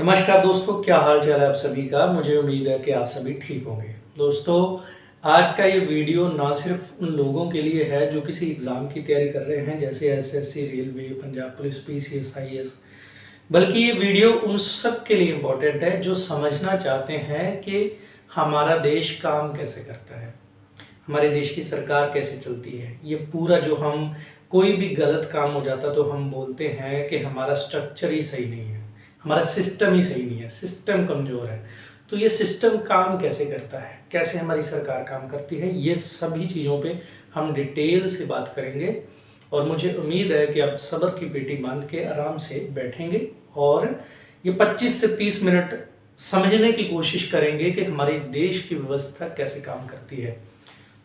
नमस्कार दोस्तों, क्या हाल चाल है आप सभी का। मुझे उम्मीद है कि आप सभी ठीक होंगे। दोस्तों, आज का ये वीडियो ना सिर्फ उन लोगों के लिए है जो किसी एग्ज़ाम की तैयारी कर रहे हैं जैसे SSC, railway, Punjab police, PCS, IAS, बल्कि ये वीडियो उन सब के लिए इम्पोर्टेंट है जो समझना चाहते हैं कि हमारा देश काम कैसे करता है, हमारे देश की सरकार कैसे चलती है। ये पूरा जो हम कोई भी गलत काम हो जाता तो हम बोलते हैं कि हमारा स्ट्रक्चर ही सही नहीं है, हमारा सिस्टम ही सही नहीं है, सिस्टम कमज़ोर है। तो ये सिस्टम काम कैसे करता है, कैसे हमारी सरकार काम करती है, ये सभी चीज़ों पे हम डिटेल से बात करेंगे। और मुझे उम्मीद है कि आप सब्र की पेटी बांध के आराम से बैठेंगे और ये 25 से 30 मिनट समझने की कोशिश करेंगे कि हमारे देश की व्यवस्था कैसे काम करती है।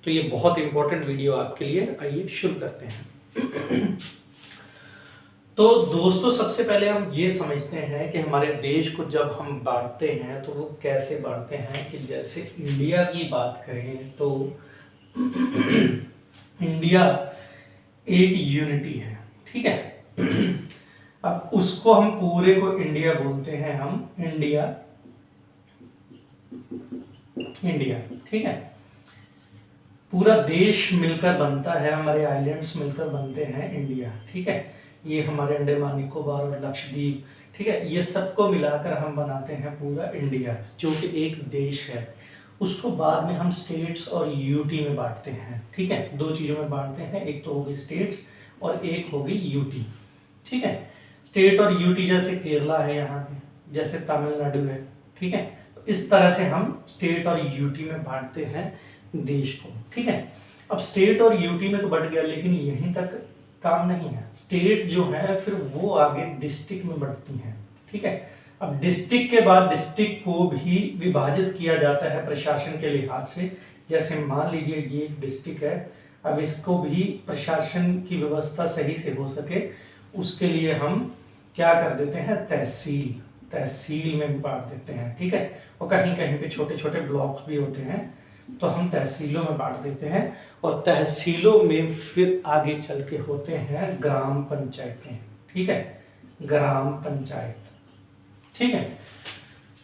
तो ये बहुत इंपॉर्टेंट वीडियो आपके लिए। आइए शुरू करते हैं। तो दोस्तों, सबसे पहले हम ये समझते हैं कि हमारे देश को जब हम बांटते हैं तो वो कैसे बांटते हैं। कि जैसे इंडिया की बात करें तो इंडिया एक यूनिटी है, ठीक है। अब उसको हम पूरे को इंडिया बोलते हैं, हम इंडिया, इंडिया, ठीक है। पूरा देश मिलकर बनता है, हमारे आइलैंड्स मिलकर बनते हैं इंडिया, ठीक है। ये हमारे अंडमान निकोबार और लक्षद्वीप, ठीक है, ये सबको मिलाकर हम बनाते हैं पूरा इंडिया, जो कि एक देश है। उसको बाद में हम स्टेट्स और यूटी में बांटते हैं, ठीक है। दो चीज़ों में बांटते हैं, एक तो होगी स्टेट्स और एक होगी यूटी, ठीक है। स्टेट और यूटी जैसे केरला है यहाँ पे, जैसे तमिलनाडु है, ठीक है। तो इस तरह से हम स्टेट और यूटी में बांटते हैं देश को, ठीक है। अब स्टेट और यूटी में तो बढ़ गया, लेकिन यहीं तक काम नहीं है। स्टेट जो है फिर वो आगे डिस्ट्रिक्ट में बढ़ती हैं, ठीक है। अब डिस्ट्रिक्ट के बाद डिस्ट्रिक्ट को भी विभाजित किया जाता है प्रशासन के लिहाज से। जैसे मान लीजिए ये एक डिस्ट्रिक्ट है, अब इसको भी प्रशासन की व्यवस्था सही से हो सके उसके लिए हम क्या कर देते हैं, तहसील, तहसील में बांट देते हैं, ठीक है। और कहीं कहीं पे छोटे छोटे ब्लॉक्स भी होते हैं, तो हम तहसीलों में बांट देते हैं। और तहसीलों में फिर आगे चल के होते हैं ग्राम पंचायतें, ठीक है, ग्राम पंचायत, ठीक है।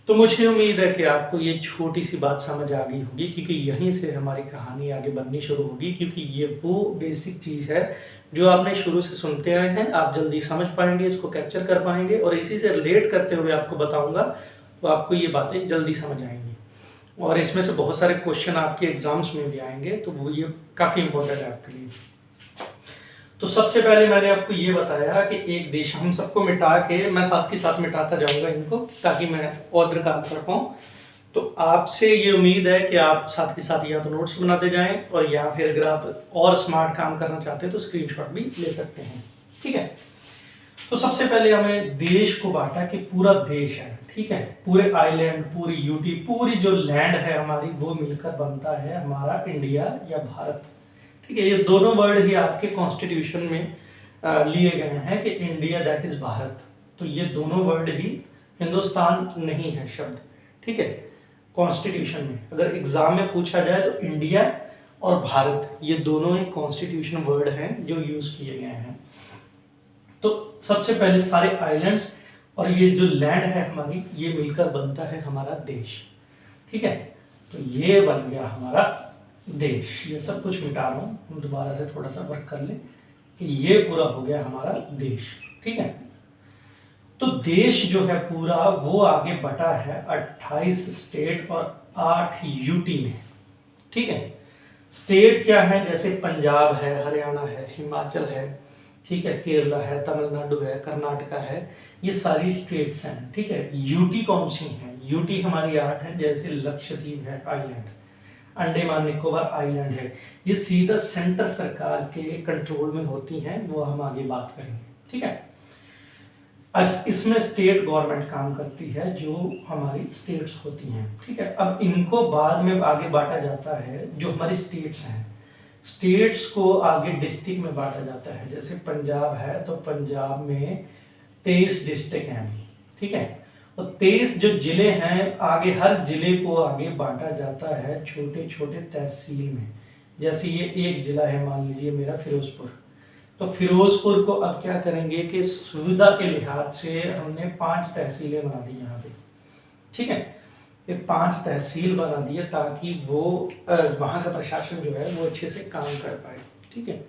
तो मुझे उम्मीद है कि आपको ये छोटी सी बात समझ आ गई होगी, क्योंकि यहीं से हमारी कहानी आगे बननी शुरू होगी। क्योंकि ये वो बेसिक चीज़ है जो आपने शुरू से सुनते आए हैं, आप जल्दी समझ पाएंगे, इसको कैप्चर कर पाएंगे, और इसी से रिलेट करते हुए आपको बताऊंगा तो आपको ये बातें जल्दी समझ आएंगी। और इसमें से बहुत सारे क्वेश्चन आपके एग्जाम्स में भी आएंगे, तो वो ये काफ़ी इंपॉर्टेंट है आपके लिए। तो सबसे पहले मैंने आपको ये बताया कि एक देश, हम सबको मिटा के मैं साथ के साथ मिटाता जाऊंगा इनको, ताकि मैं और काम कर पाऊँ। तो आपसे ये उम्मीद है कि आप साथ के साथ या तो नोट्स बनाते जाएं, और या फिर अगर आप और स्मार्ट काम करना चाहते हैं तो स्क्रीनशॉट भी ले सकते हैं, ठीक है। तो सबसे पहले हमें देश को बांटा कि पूरा देश है, ठीक है। पूरे आइलैंड, पूरी यूटी, पूरी जो लैंड है हमारी, वो मिलकर बनता है हमारा इंडिया या भारत, ठीक है। ये दोनों वर्ड ही आपके कॉन्स्टिट्यूशन में लिए गए हैं कि इंडिया दैट इज भारत। तो ये दोनों वर्ड ही, हिंदुस्तान नहीं है शब्द, ठीक है। कॉन्स्टिट्यूशन में अगर एग्जाम में पूछा जाए तो इंडिया और भारत, ये दोनों ही कॉन्स्टिट्यूशन वर्ड हैं जो यूज किए गए हैं। तो सबसे पहले सारे आइलैंड्स और ये जो लैंड है हमारी, ये मिलकर बनता है हमारा देश, ठीक है। तो ये बन गया हमारा देश। ये सब कुछ मिटा रहा हूँ, हम दोबारा से थोड़ा सा वर्क कर ले कि ये पूरा हो गया हमारा देश, ठीक है। तो देश जो है पूरा वो आगे बटा है 28 स्टेट और 8 यूटी में, ठीक है। स्टेट क्या है, जैसे पंजाब है, हरियाणा है, हिमाचल है, ठीक है, केरला है, तमिलनाडु है, कर्नाटका है, ये सारी स्टेट्स हैं, ठीक है। यूटी कौन सी हैं, यूटी हमारी 8 है, जैसे लक्षद्वीप है आइलैंड, अंडमान निकोबार आइलैंड है, ये सीधा सेंटर सरकार के कंट्रोल में होती हैं, वो हम आगे बात करेंगे, ठीक है। इसमें स्टेट गवर्नमेंट काम करती है, जो हमारी स्टेट्स होती हैं, ठीक है। अब इनको बाद में आगे बांटा जाता है, जो हमारी स्टेट्स हैं, स्टेट्स को आगे डिस्ट्रिक्ट में बांटा जाता है। जैसे पंजाब है तो पंजाब में 23 डिस्ट्रिक्ट हैं, ठीक है। और 23 जो जिले हैं, आगे हर जिले को आगे बांटा जाता है छोटे छोटे तहसील में। जैसे ये एक जिला है, मान लीजिए मेरा फिरोजपुर, तो फिरोजपुर को अब क्या करेंगे कि सुविधा के लिहाज से हमने 5 तहसीलें बना दी यहाँ पे, ठीक है। ये 5 तहसील बना दिए ताकि वो वहाँ का प्रशासन जो है वो अच्छे से काम कर पाए, ठीक है।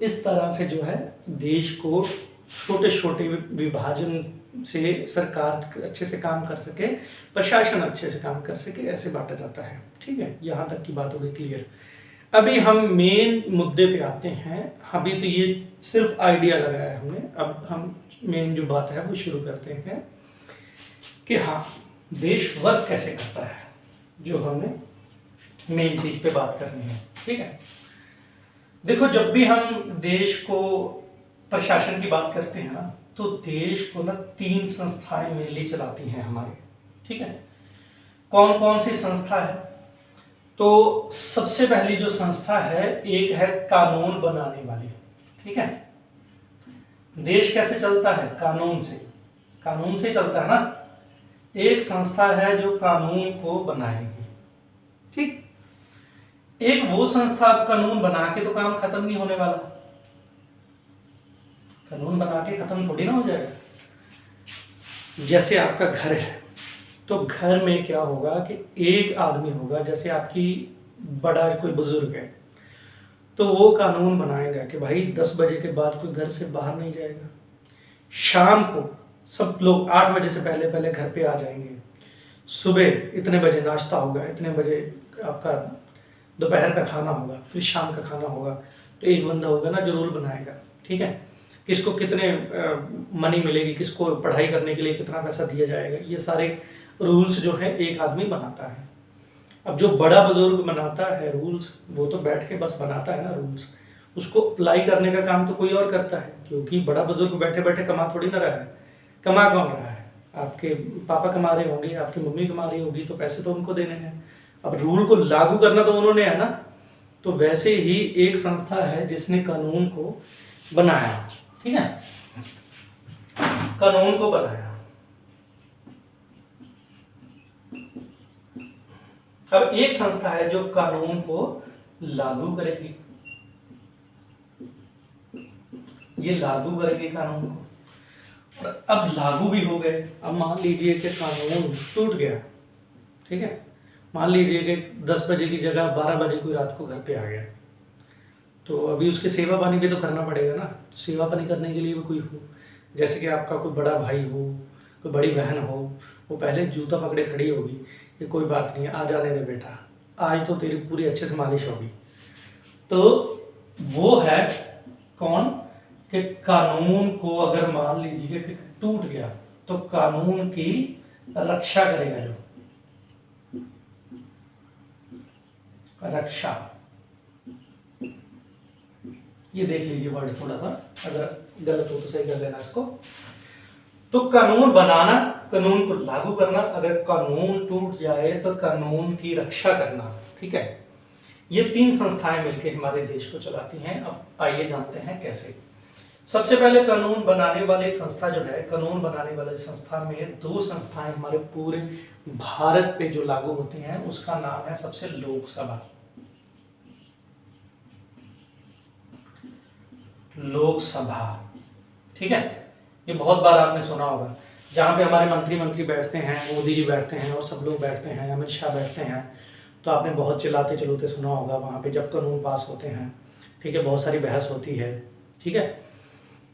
इस तरह से जो है देश को छोटे छोटे विभाजन से सरकार अच्छे से काम कर सके, प्रशासन अच्छे से काम कर सके, ऐसे बांटा जाता है, ठीक है। यहाँ तक की बात हो गई क्लियर। अभी हम मेन मुद्दे पे आते हैं। अभी तो ये सिर्फ आइडिया लगाया है हमने, अब हम मेन जो बात है वो शुरू करते हैं कि हाँ देश वर्क कैसे करता है, जो हमने मेन चीज पे बात करनी है, ठीक है। देखो जब भी हम देश को प्रशासन की बात करते हैं ना, तो देश को ना 3 संस्थाएं मेनली चलाती हैं हमारे, ठीक है। कौन कौन सी संस्था है? तो सबसे पहली जो संस्था है, एक है कानून बनाने वाली, ठीक है। देश कैसे चलता है? कानून से, कानून से चलता है ना। एक संस्था है जो कानून को बनाएगी, ठीक। एक वो संस्था, अब कानून बना के तो काम खत्म नहीं होने वाला, कानून बना के खत्म थोड़ी ना हो जाएगा। जैसे आपका घर है, तो घर में क्या होगा कि एक आदमी होगा, जैसे आपकी बड़ा कोई बुजुर्ग है, तो वो कानून बनाएगा कि भाई 10 बजे के बाद कोई घर से बाहर नहीं जाएगा, शाम को सब लोग 8 बजे से पहले पहले घर पे आ जाएंगे, सुबह इतने बजे नाश्ता होगा, इतने बजे आपका दोपहर का खाना होगा, फिर शाम का खाना होगा। तो एक बंदा होगा ना जो रूल बनाएगा, ठीक है। किसको कितने मनी मिलेगी, किसको पढ़ाई करने के लिए कितना पैसा दिया जाएगा, ये सारे रूल्स जो है एक आदमी बनाता है। अब जो बड़ा बुजुर्ग बनाता है रूल्स, वो तो बैठ के बस बनाता है ना रूल्स, उसको अप्लाई करने का काम तो कोई और करता है, क्योंकि बड़ा बुजुर्ग बैठे बैठे कमा थोड़ी ना रहा है। कमा कौन रहा है? आपके पापा कमा रहे होंगे, आपकी मम्मी कमा रही होगी, तो पैसे तो उनको देने हैं। अब रूल को लागू करना तो उन्होंने है ना। तो वैसे ही एक संस्था है जिसने कानून को बनाया, ठीक है, कानून को बनाया। अब एक संस्था है जो कानून को लागू करेगी, ये लागू करेगी कानून को। और अब लागू भी हो गए। अब मान लीजिए कि कानून टूट गया, ठीक है। मान लीजिए कि 10 बजे की जगह 12 बजे कोई रात को घर पे आ गया, तो अभी उसके सेवा पानी भी तो करना पड़ेगा ना। तो सेवा पानी करने के लिए भी कोई हो, जैसे कि आपका कोई बड़ा भाई हो, कोई बड़ी बहन हो, वो पहले जूता पकड़े खड़ी होगी कि कोई बात नहीं, आ जाने दे बेटा, आज तो तेरी पूरी अच्छे से मालिश होगी। तो वो है कौन कि कानून को अगर मान लीजिए कि टूट गया, तो कानून की रक्षा करेगा, जो रक्षा, ये देख लीजिए वर्ड थोड़ा सा, अगर गलत हो तो सही कर लेना इसको। तो कानून बनाना, कानून को लागू करना, अगर कानून टूट जाए तो कानून की रक्षा करना, ठीक है। ये 3 संस्थाएं मिलकर हमारे देश को चलाती हैं। अब आइए जानते हैं कैसे। सबसे पहले कानून बनाने वाली संस्था जो है, कानून बनाने वाली संस्था में 2 संस्थाएं हमारे पूरे भारत पे जो लागू होती हैं, उसका नाम है सबसे लोकसभा। लोकसभा, ठीक है। ये बहुत बार आपने सुना होगा, जहाँ पे हमारे मंत्री बैठते हैं, मोदी जी बैठते हैं और सब लोग बैठते हैं, अमित शाह बैठते हैं, तो आपने बहुत चिल्लाते चिल्लाते सुना होगा वहाँ पे जब कानून पास होते हैं, ठीक है, बहुत सारी बहस होती है, ठीक है।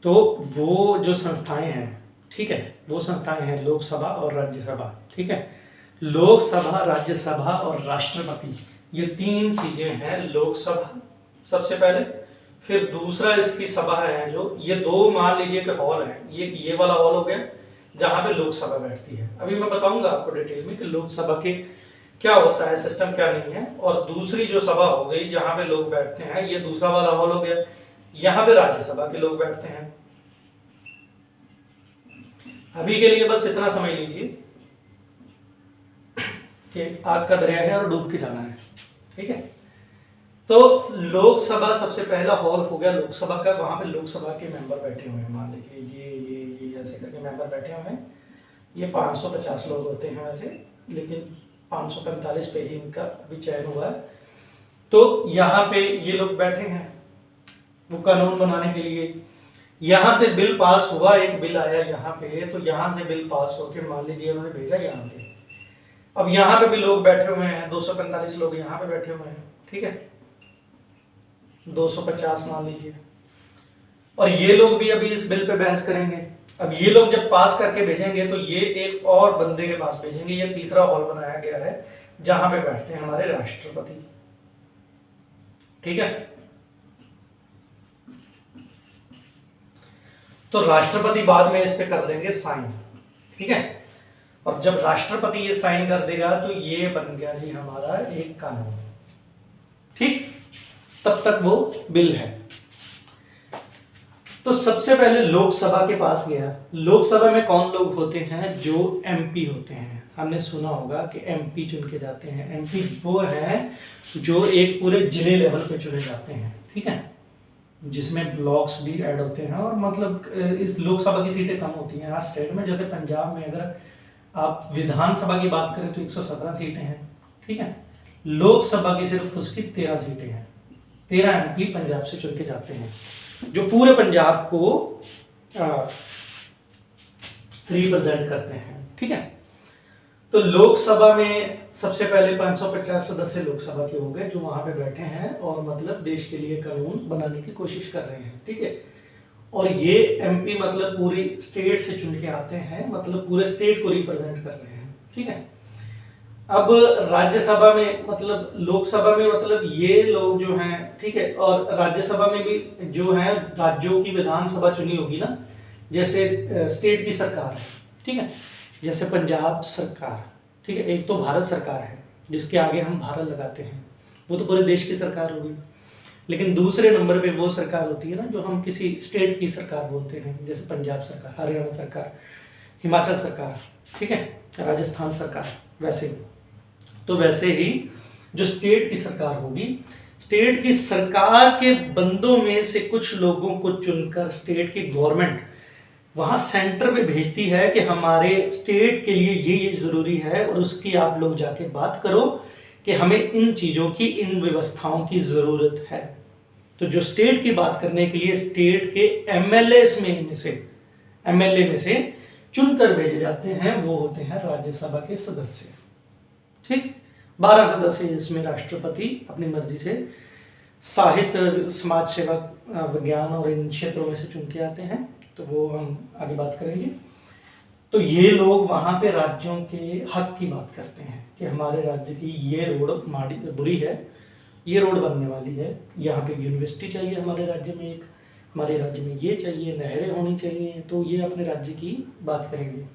तो वो जो संस्थाएं हैं, ठीक है, वो संस्थाएं हैं लोकसभा और राज्यसभा, ठीक है। लोकसभा, राज्यसभा और राष्ट्रपति, ये 3 चीजें हैं। लोकसभा सबसे पहले, फिर दूसरा इसकी सभा है, जो ये 2 मान लीजिए कि हॉल है, ये वाला हॉल हो गया जहाँ पे लोकसभा बैठती है। अभी मैं बताऊंगा आपको डिटेल में कि लोकसभा के क्या होता है, सिस्टम क्या नहीं है। और दूसरी जो सभा हो गई जहाँ पे लोग बैठते हैं, ये दूसरा वाला हॉल हो गया, यहाँ पे राज्यसभा के लोग बैठते हैं। अभी के लिए बस इतना समझ लीजिए कि आग का दरिया है और डूब के जाना है, ठीक है। तो लोकसभा सबसे पहला हॉल हो गया लोकसभा का, वहां पे लोकसभा के मेंबर बैठे हुए हैं। मान लीजिए ये ऐसे करके मेंबर बैठे हुए हैं। ये 550 लोग होते हैं वैसे, लेकिन 545 पे ही इनका अभी चयन हुआ है। तो यहाँ पे ये लोग बैठे हैं, वो कानून बनाने के लिए यहाँ से बिल पास हुआ, एक बिल आया यहाँ पे, तो यहाँ से बिल पास होकर मान लीजिए उन्होंने भेजा यहाँ पे। अब यहाँ पे भी लोग बैठे हुए हैं, 245 लोग यहाँ पे बैठे हुए हैं, ठीक है, 250 मान लीजिए, और ये लोग भी अभी इस बिल पे बहस करेंगे। अब ये लोग जब पास करके भेजेंगे तो ये एक और बंदे के पास भेजेंगे। ये तीसरा हॉल बनाया गया है जहां पे बैठते हैं हमारे राष्ट्रपति, ठीक है। तो राष्ट्रपति बाद में इस पे कर देंगे साइन, ठीक है। और जब राष्ट्रपति ये साइन कर देगा तो ये बन गया जी हमारा एक कानून, ठीक। तब तक वो बिल है। तो सबसे पहले लोकसभा के पास गया। लोकसभा में कौन लोग होते हैं? जो एमपी होते हैं। हमने सुना होगा कि एमपी चुन के जाते हैं। एमपी वो हैं जो एक पूरे जिले लेवल पे चुने जाते हैं, ठीक है, जिसमें ब्लॉक्स भी ऐड होते हैं। और मतलब इस लोकसभा की सीटें कम होती हैं हर स्टेट में। जैसे पंजाब में अगर आप विधानसभा की बात करें तो 117 सीटें हैं, ठीक है। लोकसभा की सिर्फ उसकी 13 सीटें हैं। 13 एमपी पंजाब से चुन के जाते हैं जो पूरे पंजाब को रिप्रेजेंट करते हैं, ठीक है। तो लोकसभा में सबसे पहले 550 सदस्य लोकसभा के हो गए जो वहां पे बैठे हैं और मतलब देश के लिए कानून बनाने की कोशिश कर रहे हैं, ठीक है। और ये एमपी मतलब पूरी स्टेट से चुन के आते हैं, मतलब पूरे स्टेट को रिप्रेजेंट कर रहे हैं, ठीक है। अब राज्यसभा में मतलब लोकसभा में मतलब ये लोग जो हैं, ठीक है, और राज्यसभा में भी जो है राज्यों की विधानसभा चुनी होगी ना, जैसे स्टेट की सरकार है, ठीक है, जैसे पंजाब सरकार, ठीक है। एक तो भारत सरकार है जिसके आगे हम भारत लगाते हैं, वो तो पूरे देश की सरकार होगी। लेकिन दूसरे नंबर पे वो सरकार होती है ना जो हम किसी स्टेट की सरकार बोलते हैं, जैसे पंजाब सरकार, हरियाणा सरकार, हिमाचल सरकार, ठीक है, राजस्थान सरकार। वैसे ही जो स्टेट की सरकार होगी, स्टेट की सरकार के बंदों में से कुछ लोगों को चुनकर स्टेट की गवर्नमेंट वहां सेंटर पे भेजती है कि हमारे स्टेट के लिए ये जरूरी है और उसकी आप लोग जाके बात करो कि हमें इन चीजों की, इन व्यवस्थाओं की जरूरत है। तो जो स्टेट की बात करने के लिए स्टेट के एमएलए में से चुनकर भेजे जाते हैं वो होते हैं राज्यसभा के सदस्य, ठीक। 12 सदस्य इसमें राष्ट्रपति अपनी मर्जी से साहित्य, समाज सेवा, विज्ञान और इन क्षेत्रों में से चुन के आते हैं। तो वो हम आगे बात करेंगे। तो ये लोग वहां पे राज्यों के हक की बात करते हैं कि हमारे राज्य की ये रोड माड़ी बुरी है, ये रोड बनने वाली है, यहाँ पे यूनिवर्सिटी चाहिए हमारे राज्य में, एक हमारे राज्य में ये चाहिए, नहरें होनी चाहिए। तो ये अपने राज्य की बात करेंगे।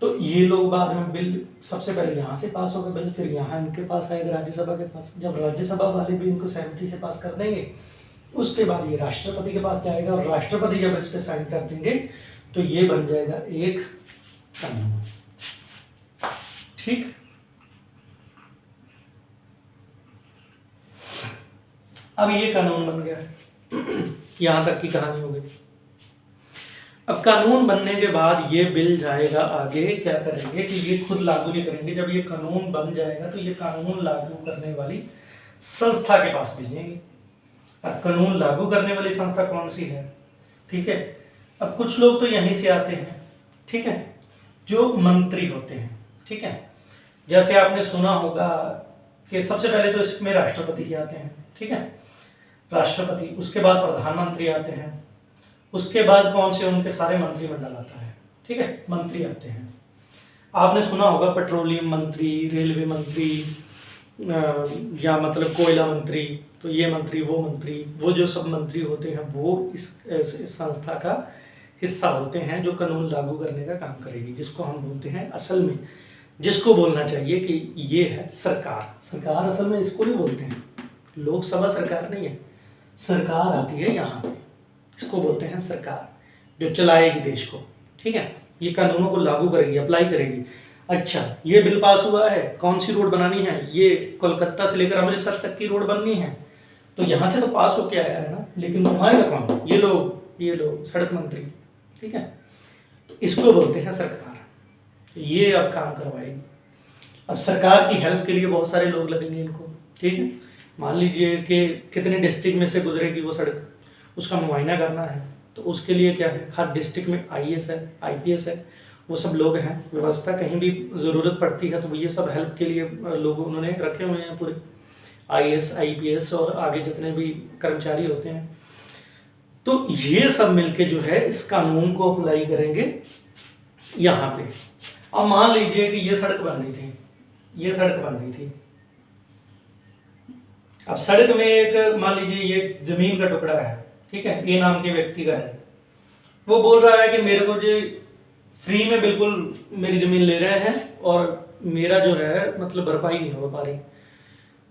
तो ये लोग बाद में बिल सबसे पहले यहाँ से पास होगा बिल, फिर यहाँ इनके पास आएगा राज्यसभा के पास। जब राज्यसभा वाले भी इनको सहमति से पास कर देंगे उसके बाद ये राष्ट्रपति के पास जाएगा और राष्ट्रपति जब इस पे साइन कर देंगे तो ये बन जाएगा एक कानून, ठीक। अब ये कानून बन गया। यहां तक की कहानी हो गई। अब कानून बनने के बाद ये बिल जाएगा आगे, क्या करेंगे कि ये खुद लागू नहीं करेंगे। जब ये कानून बन जाएगा तो ये कानून लागू करने वाली संस्था के पास भेजेंगे। अब कानून लागू करने वाली संस्था कौन सी है, ठीक है। अब कुछ लोग तो यहीं से आते हैं, ठीक है, जो मंत्री होते हैं, ठीक है। जैसे आपने सुना होगा कि सबसे पहले तो इसमें राष्ट्रपति के आते हैं, ठीक है, राष्ट्रपति, उसके बाद प्रधानमंत्री आते हैं, उसके बाद कौन से उनके सारे मंत्रिमंडल आता है, ठीक है, मंत्री आते हैं। आपने सुना होगा पेट्रोलियम मंत्री, रेलवे मंत्री, या मतलब कोयला मंत्री। तो ये मंत्री, वो जो सब मंत्री होते हैं वो इस संस्था का हिस्सा होते हैं जो कानून लागू करने का काम करेगी, जिसको हम बोलते हैं असल में, जिसको बोलना चाहिए कि ये है सरकार असल में इसको नहीं बोलते हैं। लोकसभा सरकार नहीं है, सरकार आती है यहाँ पे, इसको बोलते हैं सरकार, जो चलाएगी देश को, ठीक है। ये कानूनों को लागू करेगी, अप्लाई करेगी। अच्छा, ये बिल पास हुआ है, कौन सी रोड बनानी है, ये कोलकाता से लेकर अमृतसर तक की रोड बननी है, तो यहाँ से तो पास होके आया है ना, लेकिन बनवाएगा कौन? ये लोग सड़क मंत्री, ठीक है। तो इसको बोलते हैं सरकार। तो ये अब काम करवाएगी। अब सरकार की हेल्प के लिए बहुत सारे लोग लगेंगे इनको, ठीक है। मान लीजिए कि कितने डिस्ट्रिक्ट में से गुजरेगी वो सड़क, उसका मुआयना करना है, तो उसके लिए क्या है, हर डिस्ट्रिक्ट में आईएएस है, आईपीएस है, वो सब लोग हैं। व्यवस्था कहीं भी ज़रूरत पड़ती है तो ये सब हेल्प के लिए लोग उन्होंने रखे हुए हैं पूरे, आईएएस, आईपीएस और आगे जितने भी कर्मचारी होते हैं। तो ये सब मिलके जो है इस कानून को अप्लाई करेंगे यहाँ पे। अब मान लीजिए कि ये सड़क बन रही थी, ये सड़क बन रही थी। अब सड़क में एक, मान लीजिए ये जमीन का टुकड़ा है, ठीक है, ए नाम के व्यक्ति का है। वो बोल रहा है कि मेरे को जो फ्री में बिल्कुल मेरी जमीन ले रहे हैं और मेरा जो है मतलब भरपाई नहीं हो पा रही,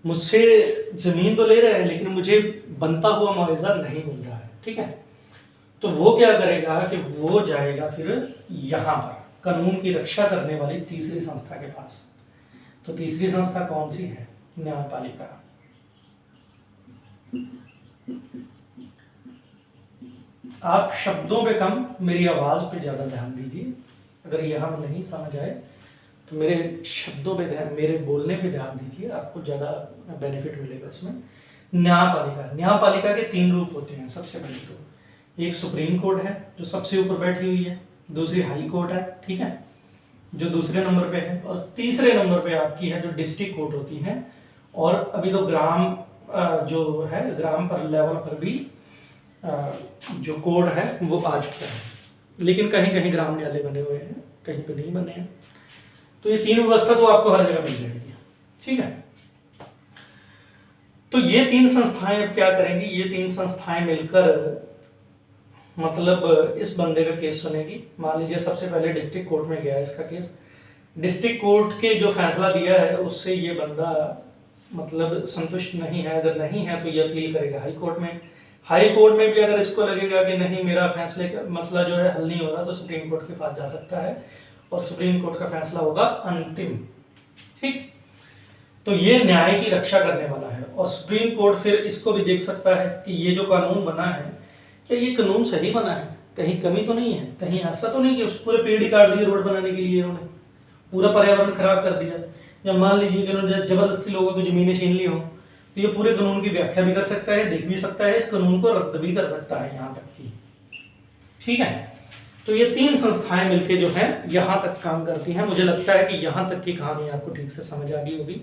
मुझसे जमीन तो ले रहे हैं लेकिन मुझे बनता हुआ मुआवजा नहीं मिल रहा है, ठीक है। तो वो क्या करेगा कि वो जाएगा फिर यहाँ पर कानून की रक्षा करने वाली तीसरी संस्था के पास। तो तीसरी संस्था कौन सी है, न्यायपालिका। आप शब्दों पे कम, मेरी आवाज पे ज्यादा ध्यान दीजिए। अगर यह हम नहीं समझ आए तो मेरे शब्दों पे ध्यान, मेरे बोलने पे ध्यान दीजिए, आपको ज्यादा बेनिफिट मिलेगा उसमें। न्यायपालिका, न्यायपालिका के 3 रूप होते हैं सबसे पहले तो। एक सुप्रीम कोर्ट है जो सबसे ऊपर बैठी हुई है, दूसरी हाई कोर्ट है, ठीक है, जो दूसरे नंबर पे है, और तीसरे नंबर पे आपकी है जो डिस्ट्रिक्ट कोर्ट होती है। और अभी तो ग्राम जो है, ग्राम पर लेवल पर भी जो कोड है वो आ चुका है, लेकिन कहीं कहीं ग्राम न्यायालय बने हुए हैं, कहीं पे नहीं बने हैं। तो ये 3 व्यवस्था तो आपको हर जगह मिल जाएगी, ठीक है। तो ये 3 संस्थाएं अब क्या करेंगी, ये 3 संस्थाएं मिलकर मतलब इस बंदे का केस सुनेगी। मान लीजिए सबसे पहले डिस्ट्रिक्ट कोर्ट में गया इसका केस, डिस्ट्रिक्ट कोर्ट के जो फैसला दिया है उससे ये बंदा मतलब संतुष्ट नहीं है। अगर नहीं है तो ये अपील करेगा हाई कोर्ट में। हाई कोर्ट में भी अगर इसको लगेगा कि नहीं मेरा फैसले का मसला जो है हल नहीं हो रहा, तो सुप्रीम कोर्ट के पास जा सकता है और सुप्रीम कोर्ट का फैसला होगा अंतिम, ठीक। तो ये न्याय की रक्षा करने वाला है। और सुप्रीम कोर्ट फिर इसको भी देख सकता है कि ये जो कानून बना है, क्या ये कानून सही बना है, कहीं कमी तो नहीं है, कहीं ऐसा तो नहीं कि उस पूरे पेड़ ही काट दिए रोड बनाने के लिए, उन्होंने पूरा पर्यावरण खराब कर दिया। या मान लीजिए कि उन्होंने जबरदस्ती लोगों की जमीनें छीन ली हो, तो ये पूरे कानून की व्याख्या भी कर सकता है, देख भी सकता है, इस कानून को रद्द भी कर सकता है, यहाँ तक की, ठीक है। तो ये 3 संस्थाएं मिलके जो है यहाँ तक काम करती हैं। मुझे लगता है कि यहाँ तक की कहानी आपको ठीक से समझ आ गई होगी।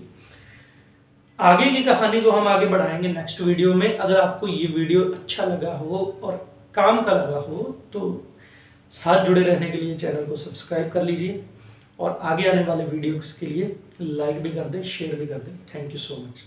आगे की कहानी को हम आगे बढ़ाएंगे नेक्स्ट वीडियो में। अगर आपको ये वीडियो अच्छा लगा हो और काम का लगा हो तो साथ जुड़े रहने के लिए चैनल को सब्सक्राइब कर लीजिए और आगे आने वाले वीडियोस के लिए लाइक भी कर दें, शेयर भी कर दें। Thank you so much.